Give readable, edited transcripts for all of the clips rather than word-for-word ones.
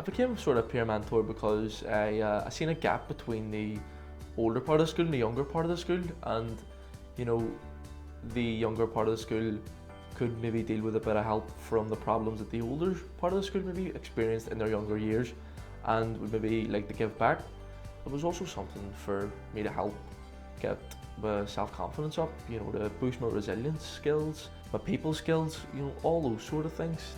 I became sort of peer mentor because I seen a gap between the older part of the school and the younger part of the school, and you know, the younger part of the school could maybe deal with a bit of help from the problems that the older part of the school maybe experienced in their younger years and would maybe like to give back. It was also something for me to help get my self-confidence up, you know, to boost my resilience skills, my people skills, you know, all those sort of things.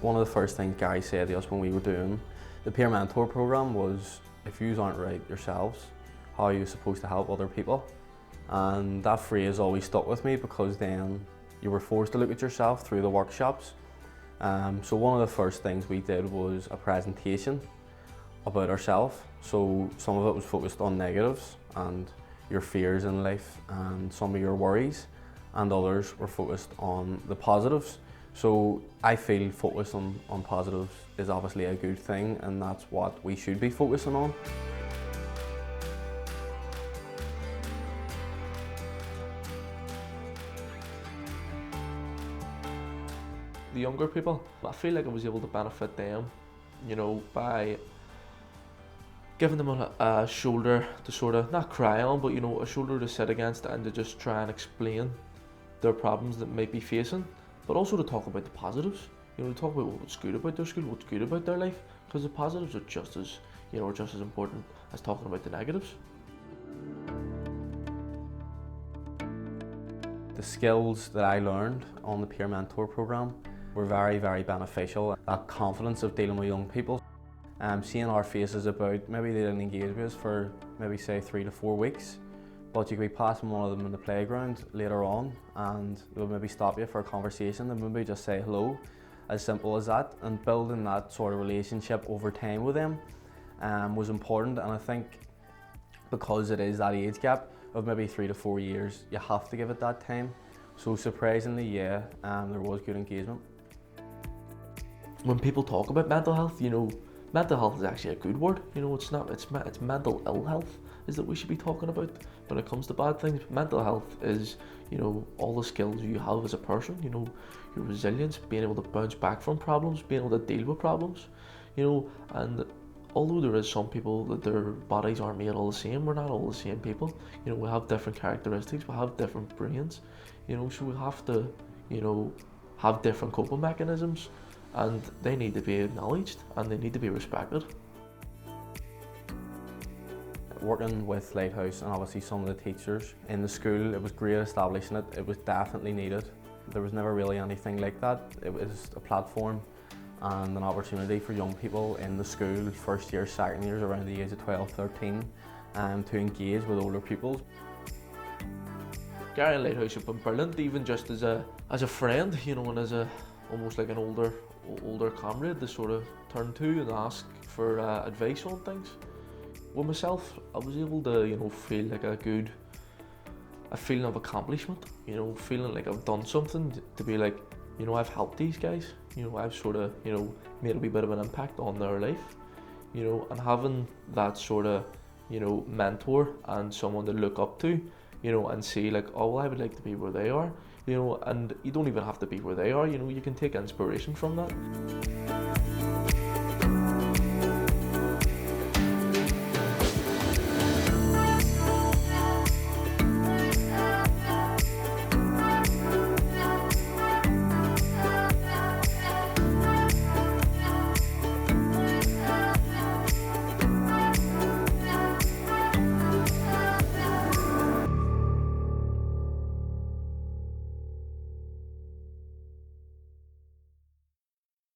One of the first things Gary said to us when we were doing the peer mentor program was, if you aren't right yourselves, how are you supposed to help other people? And that phrase always stuck with me, because then you were forced to look at yourself through the workshops. So one of the first things we did was a presentation about ourselves. So some of it was focused on negatives and your fears in life and some of your worries, and others were focused on the positives. So I feel focusing on positives is obviously a good thing, and that's what we should be focusing on. The younger people, I feel like I was able to benefit them, you know, by giving them a shoulder to sort of, not cry on, but you know, a shoulder to sit against and to just try and explain their problems that might be facing, but also to talk about the positives, you know, to talk about what's good about their school, what's good about their life, because the positives are just as, you know, are just as important as talking about the negatives. The skills that I learned on the peer mentor program were very, very beneficial. That confidence of dealing with young people. Seeing our faces about, maybe they didn't engage with us for maybe say 3 to 4 weeks, but you could be passing one of them in the playground later on and they'll maybe stop you for a conversation and maybe just say hello, as simple as that. And building that sort of relationship over time with them was important, and I think because it is that age gap of maybe 3 to 4 years, you have to give it that time. So surprisingly, yeah, there was good engagement. When people talk about mental health, you know, mental health is actually a good word. You know, it's mental ill health is that we should be talking about when it comes to bad things. Mental health is, you know, all the skills you have as a person, you know, your resilience, being able to bounce back from problems, being able to deal with problems, you know. And although there is some people that their bodies aren't made all the same, we're not all the same people. You know, we have different characteristics, we have different brains, you know, so we have to, you know, have different coping mechanisms, and they need to be acknowledged and they need to be respected. Working with Lighthouse and obviously some of the teachers in the school, it was great establishing it. It was definitely needed. There was never really anything like that. It was a platform and an opportunity for young people in the school, first years, second years, around the age of 12, 13, to engage with older pupils. Gary and Lighthouse have been brilliant, even just as a friend, you know, and as almost like an older comrade to sort of turn to and ask for advice on things. With myself, I was able to, you know, feel like a feeling of accomplishment, you know, feeling like I've done something to be like, you know, I've helped these guys, you know, I've sort of, you know, made a wee bit of an impact on their life, you know, and having that sort of, you know, mentor and someone to look up to, you know, and see like, oh, well, I would like to be where they are, you know, and you don't even have to be where they are, you know, you can take inspiration from that.